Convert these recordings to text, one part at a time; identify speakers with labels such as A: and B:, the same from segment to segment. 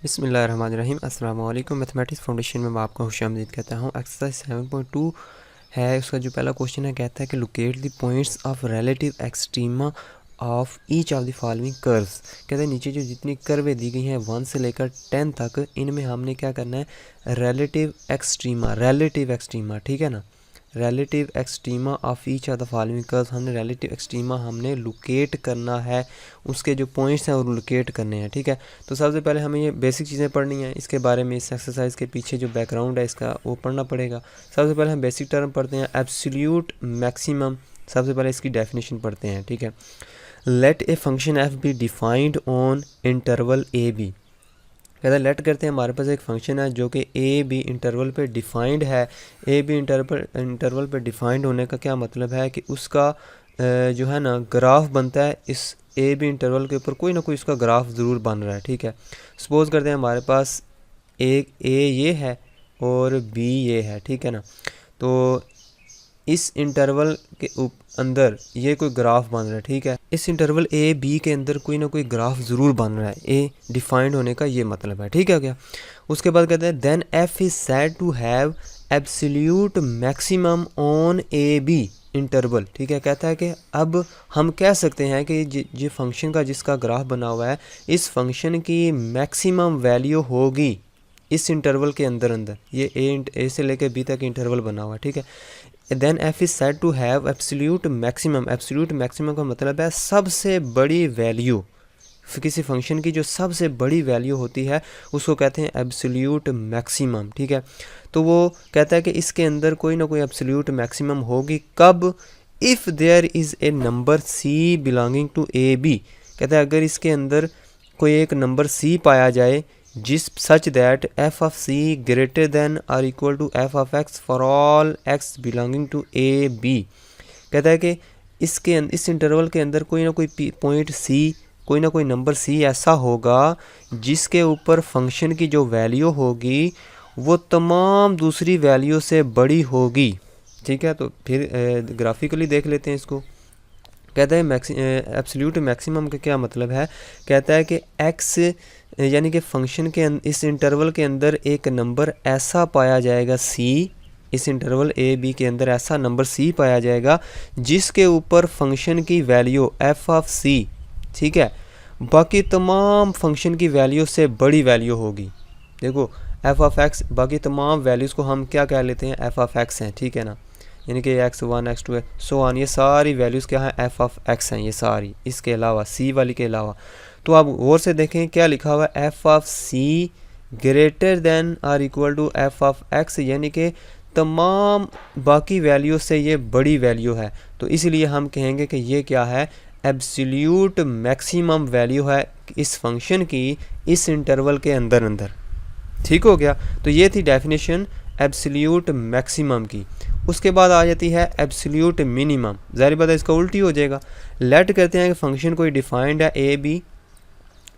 A: बिस्मिल्लाहिर्रहमानिर्रहीम अस्सलाम वालेकुम। मैथमेटिक्स फाउंडेशन में मैं आपको खुशामदीद कहता हूँ। एक्सरसाइज 7.2 है, उसका जो पहला क्वेश्चन है कहता है कि locate the points of relative extrema of each of the following curves. कहता है नीचे जो जितनी कर्वें दी गई हैं 1 से लेकर 10 तक, इनमें हमने क्या करना है, रिलेटिव एक्सट्रीमा, ठीक है ना, relative extrema of each of the following curves. हमने रिलेटिव एक्सट्रीमा हमने लोकेट करना है, उसके जो पॉइंट्स हैं वो लोकेट करने हैं, ठीक है। तो सबसे पहले हमें ये बेसिक चीज़ें पढ़नी हैं, इसके बारे में इस एक्सरसाइज के पीछे जो बैकग्राउंड है इसका वो पढ़ना पड़ेगा। सबसे पहले हम बेसिक टर्म पढ़ते हैं, एब्सोल्यूट मैक्सिमम। सबसे पहले इसकी डेफिनेशन पढ़ते हैं, ठीक है। Let a function f be defined on interval a b. कहता है लेट करते हैं, हमारे पास एक फंक्शन है जो कि ए बी इंटरवल पे डिफाइंड है। ए बी इंटरवल पे डिफाइंड होने का क्या मतलब है कि उसका जो है ना ग्राफ बनता है। इस ए बी इंटरवल के ऊपर कोई ना कोई इसका ग्राफ ज़रूर बन रहा है, ठीक है। सपोज़ करते हैं हमारे पास एक ए ये है और बी ये है, ठीक है ना। तो इस इंटरवल के अंदर ये कोई ग्राफ बन रहा है, ठीक है। इस इंटरवल ए बी के अंदर कोई ना कोई ग्राफ ज़रूर बन रहा है, ए डिफाइंड होने का ये मतलब है, ठीक है क्या। उसके बाद कहते हैं then f is said to have absolute maximum on a b interval, ठीक है। कहता है कि अब हम कह सकते हैं कि ये फंक्शन का जिसका ग्राफ बना हुआ है, इस फंक्शन की मैक्सिमम वैल्यू होगी इस इंटरवल के अंदर ये ए से लेकर बी तक इंटरवल बना हुआ है, ठीक है। Then f is said to have absolute maximum. Absolute maximum का मतलब है सबसे बड़ी वैल्यू। किसी फंक्शन की जो सबसे बड़ी वैल्यू होती है उसको कहते हैं एब्सोल्यूट मैक्सिमम, ठीक है। तो वो कहता है कि इसके अंदर कोई ना कोई एब्सोल्यूट मैक्सिमम होगी, कब, if there is a number c belonging to a b. कहता है अगर इसके अंदर कोई एक नंबर सी पाया जाए जिस such that f of c greater than or equal to f of x for all x belonging to a b. कहता है कि इस इंटरवल के अंदर कोई ना कोई पॉइंट सी, कोई ना कोई नंबर सी ऐसा होगा जिसके ऊपर फंक्शन की जो वैल्यू होगी वो तमाम दूसरी वैल्यू से बड़ी होगी, ठीक है। तो फिर ग्राफिकली देख लेते हैं इसको। कहता है एब्सोल्यूट मैक्सिमम का क्या मतलब है। कहता है कि एक्स यानी कि फंक्शन के इस इंटरवल के अंदर एक नंबर ऐसा पाया जाएगा सी, इस इंटरवल ए बी के अंदर ऐसा नंबर सी पाया जाएगा जिसके ऊपर फंक्शन की वैल्यू एफ ऑफ सी, ठीक है, बाकी तमाम फंक्शन की वैल्यू से बड़ी वैल्यू होगी। देखो एफ ऑफ एक्स, बाकी तमाम वैल्यूज़ को हम क्या कह लेते हैं, एफ ऑफ एक्स हैं, ठीक है ना, यानी कि x1 x2 है सो ऑन, ये सारी वैल्यूज़ क्या है, एफ ऑफ एक्स हैं ये सारी, इसके अलावा सी वाली के अलावा। तो आप गौर से देखें क्या लिखा हुआ है, f of c greater than or equal to f of x, यानी कि तमाम बाकी वैल्यू से ये बड़ी वैल्यू है। तो इसलिए हम कहेंगे कि ये क्या है, एब्सोल्यूट मैक्सिमम वैल्यू है इस फंक्शन की इस इंटरवल के अंदर। ठीक हो गया। तो ये थी डेफिनेशन एब्सोल्यूट मैक्सिमम की। उसके बाद आ जाती है एब्सोल्यूट मिनिमम। ज़ाहिर बात है इसका उल्टी हो जाएगा। लेट करते हैं कि फंक्शन कोई डिफाइंड है ए बी,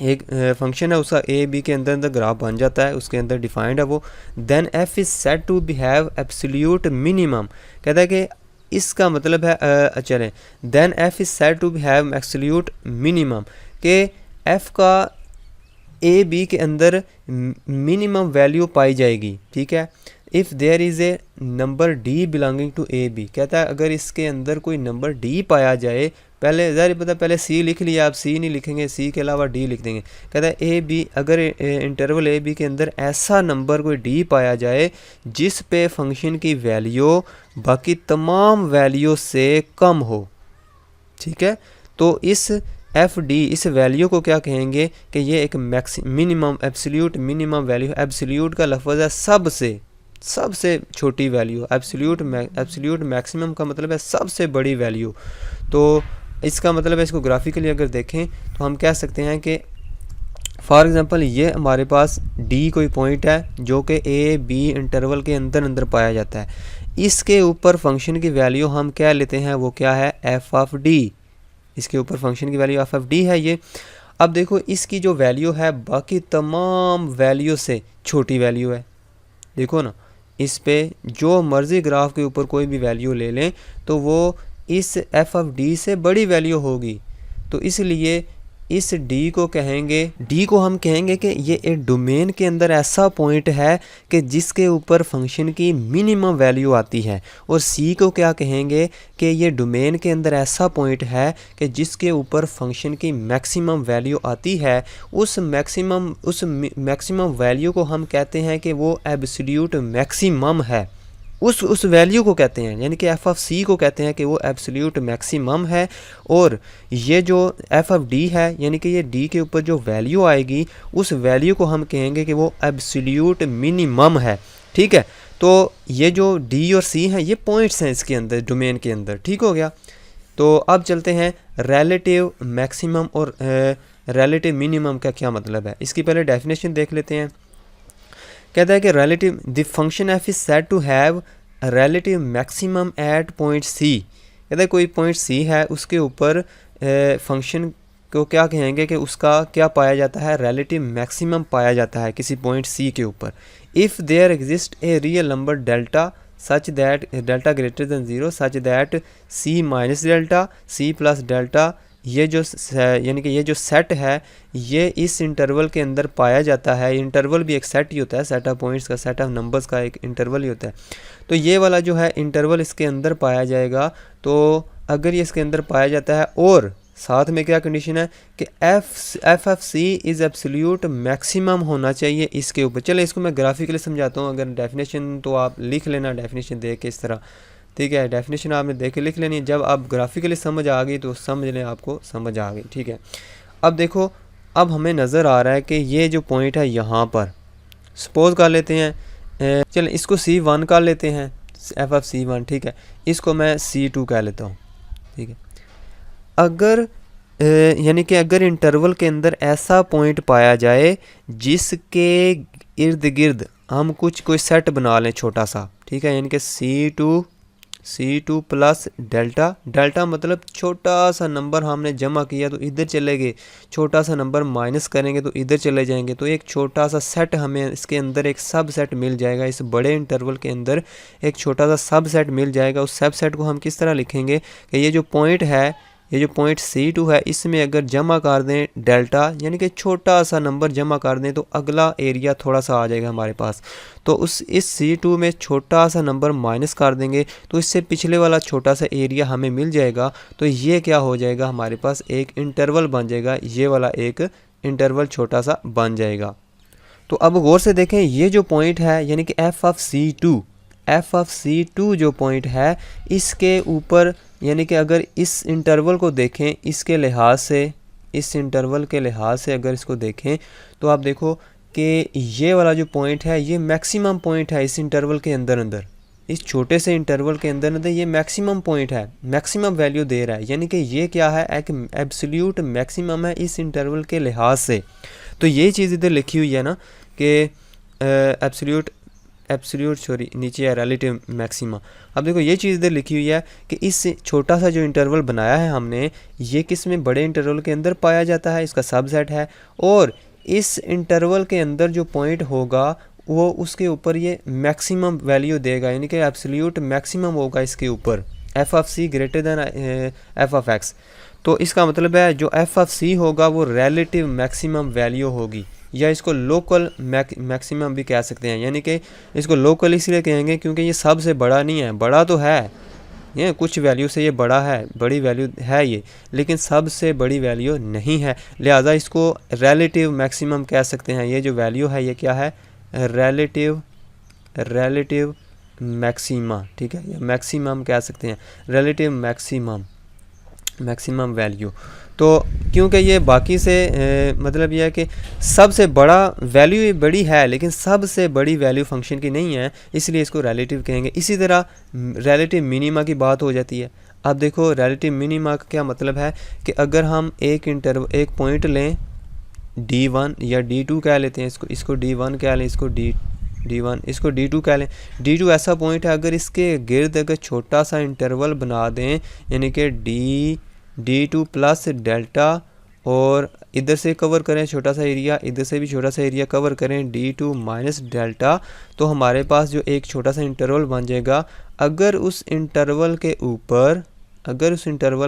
A: एक फंक्शन है उसका ए बी के अंदर ग्राफ बन जाता है, उसके अंदर डिफाइंड है वो। Then f is said to be have absolute minimum. कहता है कि इसका मतलब है चलें, then f is said to be have absolute minimum के एफ़ का ए बी के अंदर मिनिमम वैल्यू पाई जाएगी, ठीक है। If there is a number d belonging to a b. कहता है अगर इसके अंदर कोई नंबर डी पाया जाए, पहले ज़ाहिर पता पहले सी लिख लिया, आप सी नहीं लिखेंगे, सी के अलावा डी लिख देंगे। कहता है ए बी, अगर इंटरवल ए बी के अंदर ऐसा नंबर कोई डी पाया जाए जिस पे फंक्शन की वैल्यू बाकी तमाम वैल्यू से कम हो, ठीक है। तो इस एफ डी, इस वैल्यू को क्या कहेंगे कि ये एक minimum absolute minimum value. Absolute का लफ्ज़ है सबसे छोटी वैल्यू। एब्सोल्यूट मैक्सिमम का मतलब है सबसे बड़ी वैल्यू। तो इसका मतलब है, इसको ग्राफिकली अगर देखें तो हम कह सकते हैं कि फॉर एग्ज़ाम्पल ये हमारे पास डी कोई पॉइंट है जो कि ए बी इंटरवल के अंदर पाया जाता है। इसके ऊपर फंक्शन की वैल्यू हम क्या लेते हैं, वो क्या है, एफ ऑफ डी। इसके ऊपर फंक्शन की वैल्यू एफ ऑफ डी है ये। अब देखो इसकी जो वैल्यू है बाकी तमाम वैल्यू से छोटी वैल्यू है। देखो ना, इस पे जो मर्ज़ी ग्राफ के ऊपर कोई भी वैल्यू ले लें तो वो इस एफ ऑफ डी से बड़ी वैल्यू होगी। तो इसलिए इस डी को हम कहेंगे कि ये एक डोमेन के अंदर ऐसा पॉइंट है कि जिसके ऊपर फंक्शन की मिनिमम वैल्यू आती है, और सी को क्या कहेंगे कि ये डोमेन के अंदर ऐसा पॉइंट है कि जिसके ऊपर फंक्शन की मैक्सिमम वैल्यू आती है। उस मैक्सिमम वैल्यू को हम कहते हैं कि वो एब्सोल्यूट मैक्सिमम है, उस वैल्यू को कहते हैं, यानी कि एफ ऑफ सी को कहते हैं कि वो एब्सोल्यूट मैक्सिमम है। और ये जो एफ ऑफ डी है, यानी कि ये डी के ऊपर जो वैल्यू आएगी उस वैल्यू को हम कहेंगे कि वो एब्सोल्यूट मिनिमम है। ठीक है, तो ये जो डी और सी हैं ये पॉइंट्स हैं इसके अंदर, डोमेन के अंदर। ठीक हो गया। तो अब चलते हैं रिलेटिव मैक्सिमम और रिलेटिव मिनिमम का क्या मतलब है। इसकी पहले डेफिनेशन देख लेते हैं। कहता है कि relative the function f is said to have relative maximum at point c. कहता है कोई पॉइंट सी है, उसके ऊपर फंक्शन को क्या कहेंगे कि उसका क्या पाया जाता है, रिलेटिव मैक्सिमम पाया जाता है किसी पॉइंट सी के ऊपर। If there exist a real number delta such that delta greater than zero such that c minus delta c plus delta, ये जो यानी कि ये जो सेट है ये इस इंटरवल के अंदर पाया जाता है। इंटरवल भी एक सेट ही होता है, सेट ऑफ पॉइंट्स का, सेट ऑफ नंबर्स का एक इंटरवल ही होता है। तो ये वाला जो है इंटरवल इसके अंदर पाया जाएगा। तो अगर ये इसके अंदर पाया जाता है और साथ में क्या कंडीशन है कि f of c is absolute maximum होना चाहिए इसके ऊपर। चले इसको मैं ग्राफिकली समझाता हूँ। अगर डेफिनेशन तो आप लिख लेना, डेफिनेशन देख के इस तरह। ठीक है, डेफिनेशन आपने देख के लिख लेनी। जब आप ग्राफिकली समझ आ गई तो समझ लें, आपको समझ आ गई। ठीक है, अब देखो, अब हमें नज़र आ रहा है कि ये जो पॉइंट है यहाँ पर, सपोज कर लेते हैं, चलें इसको C1 कर लेते हैं, एफ ऑफ C1। ठीक है, इसको मैं C2 कह लेता हूँ। ठीक है, अगर यानी कि अगर इंटरवल के अंदर ऐसा पॉइंट पाया जाए जिसके इर्द गिर्द हम कोई सेट बना लें छोटा सा। ठीक है, यानी कि C2 प्लस डेल्टा मतलब छोटा सा नंबर हमने जमा किया तो इधर चले गए, छोटा सा नंबर माइनस करेंगे तो इधर चले जाएंगे। तो एक छोटा सा सेट हमें इसके अंदर एक सब सेट मिल जाएगा। इस बड़े इंटरवल के अंदर एक छोटा सा सब सेट मिल जाएगा। उस सब सेट को हम किस तरह लिखेंगे कि ये जो पॉइंट है, ये जो पॉइंट C2 है, इसमें अगर जमा कर दें डेल्टा, यानी कि छोटा सा नंबर जमा कर दें तो अगला एरिया थोड़ा सा आ जाएगा हमारे पास। तो इस C2 में छोटा सा नंबर माइनस कर देंगे तो इससे पिछले वाला छोटा सा एरिया हमें मिल जाएगा। तो ये क्या हो जाएगा, हमारे पास एक इंटरवल बन जाएगा, ये वाला एक इंटरवल छोटा सा बन जाएगा। तो अब गौर से देखें, ये जो पॉइंट है यानी कि एफ ऑफ C2 जो पॉइंट है, इसके ऊपर यानी कि अगर इस इंटरवल को देखें, इसके लिहाज से, इस इंटरवल के लिहाज से अगर इसको देखें तो आप देखो कि ये वाला जो पॉइंट है ये मैक्सिमम पॉइंट है इस इंटरवल के अंदर इस छोटे से इंटरवल के अंदर ये मैक्सिमम पॉइंट है, मैक्सिमम वैल्यू दे रहा है। यानी कि ये क्या है, एक एब्सोल्यूट मैक्सिमम है इस इंटरवल के लिहाज से। तो ये चीज़ इधर लिखी हुई है ना कि नीचे है रिलेटिव मैक्सिमा। अब देखो ये चीज़ इधर लिखी हुई है कि इस छोटा सा जो इंटरवल बनाया है हमने, ये किस में, बड़े इंटरवल के अंदर पाया जाता है, इसका सबसेट है। और इस इंटरवल के अंदर जो पॉइंट होगा वो उसके ऊपर ये मैक्सिमम वैल्यू देगा, यानी कि एब्सोल्यूट मैक्सिमम होगा इसके ऊपर, f of c greater than f of x. तो इसका मतलब है जो एफ ऑफ सी होगा वो रिलेटिव मैक्सिमम वैल्यू होगी, या इसको लोकल मैक्सिमम भी कह सकते हैं। यानी कि इसको लोकल इसलिए कहेंगे क्योंकि ये सबसे बड़ा नहीं है, बड़ा तो है, ये कुछ वैल्यू से ये बड़ा है, बड़ी वैल्यू है ये, लेकिन सबसे बड़ी वैल्यू नहीं है, लिहाजा इसको रिलेटिव मैक्सिमम कह सकते हैं। ये जो वैल्यू है ये क्या है, रिलेटिव मैक्सिमा। ठीक है, या मैक्सिमम कह सकते हैं, रिलेटिव मैक्सिमम वैल्यू। तो क्योंकि ये बाकी से मतलब यह है कि सबसे बड़ा वैल्यू ये बड़ी है लेकिन सबसे बड़ी वैल्यू फंक्शन की नहीं है, इसलिए इसको रिलेटिव कहेंगे। इसी तरह रिलेटिव मिनिमा की बात हो जाती है। अब देखो रिलेटिव मिनिमा का क्या मतलब है कि अगर हम एक पॉइंट लें D1 या D2 कह लेते हैं, इसको D1 कह लें, इसको D1, इसको D2 कह लें। D2 ऐसा पॉइंट है अगर इसके गिर्द अगर छोटा सा इंटरवल बना दें, यानी कि D2 प्लस डेल्टा, और इधर से कवर करें छोटा सा एरिया, इधर से भी छोटा सा एरिया कवर करें D2 माइनस डेल्टा, तो हमारे पास जो एक छोटा सा इंटरवल बन जाएगा। अगर उस इंटरवल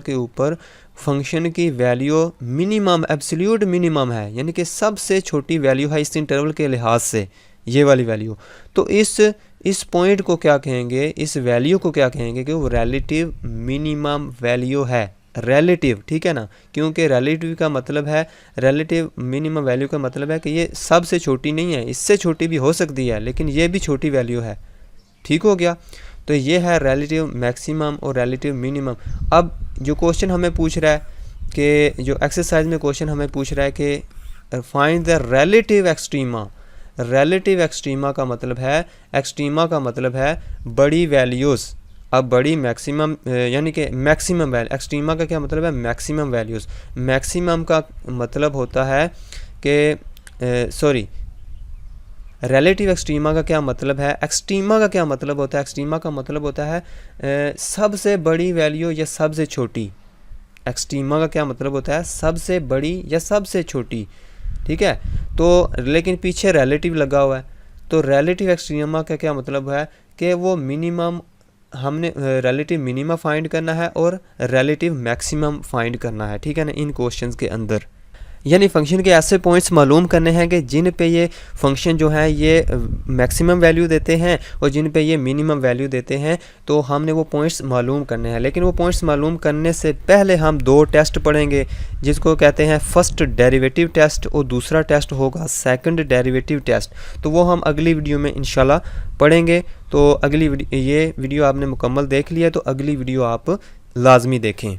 A: के ऊपर फंक्शन की वैल्यू मिनिमम एब्सोल्यूट मिनिमम है, यानी कि सबसे छोटी वैल्यू है इस इंटरवल के लिहाज से, ये वाली वैल्यू। तो इस पॉइंट को क्या कहेंगे, इस वैल्यू को क्या कहेंगे कि वो रिलेटिव मिनिमम वैल्यू है, रिलेटिव, ठीक है ना, क्योंकि रिलेटिव का मतलब है, रिलेटिव मिनिमम वैल्यू का मतलब है कि ये सबसे छोटी नहीं है, इससे छोटी भी हो सकती है, लेकिन ये भी छोटी वैल्यू है। ठीक हो गया। तो ये है रिलेटिव मैक्सिमम और रिलेटिव मिनिमम। अब जो क्वेश्चन हमें पूछ रहा है कि जो एक्सरसाइज में क्वेश्चन हमें पूछ रहा है कि find the relative extrema. Relative extrema का मतलब है, एक्सट्रीमा का मतलब है बड़ी वैल्यूज़। अब बड़ी मैक्सिमम यानी कि मैक्सिमम वैल्यू, एक्सट्रीमा का क्या मतलब है, मैक्सिमम वैल्यूज़। मैक्सिमम का मतलब होता है कि सॉरी, रिलेटिव एक्सट्रीमा का क्या मतलब है, एक्सट्रीमा का क्या मतलब होता है, एक्सट्रीमा का मतलब होता है सबसे बड़ी वैल्यू या सबसे छोटी। एक्सट्रीमा का क्या मतलब होता है, सबसे बड़ी या सबसे छोटी, ठीक है। तो लेकिन पीछे रिलेटिव लगा हुआ है, तो रिलेटिव एक्सट्रीमा का क्या मतलब है कि वो मिनिमम, हमने रिलेटिव मिनिमम फाइंड करना है और रिलेटिव मैक्सिमम फाइंड करना है, ठीक है ना, इन क्वेश्चंस के अंदर। यानी फंक्शन के ऐसे पॉइंट्स मालूम करने हैं कि जिन पे ये फंक्शन जो है ये मैक्सिमम वैल्यू देते हैं और जिन पे ये मिनिमम वैल्यू देते हैं, तो हमने वो पॉइंट्स मालूम करने हैं। लेकिन वो पॉइंट्स मालूम करने से पहले हम दो टेस्ट पढ़ेंगे, जिसको कहते हैं फर्स्ट डेरिवेटिव टेस्ट और दूसरा टेस्ट होगा सेकंड डेरिवेटिव टेस्ट। तो वो हम अगली वीडियो में इंशाल्लाह पढ़ेंगे। तो ये वीडियो आपने मुकम्मल देख लिया, तो अगली वीडियो आप लाजमी देखें।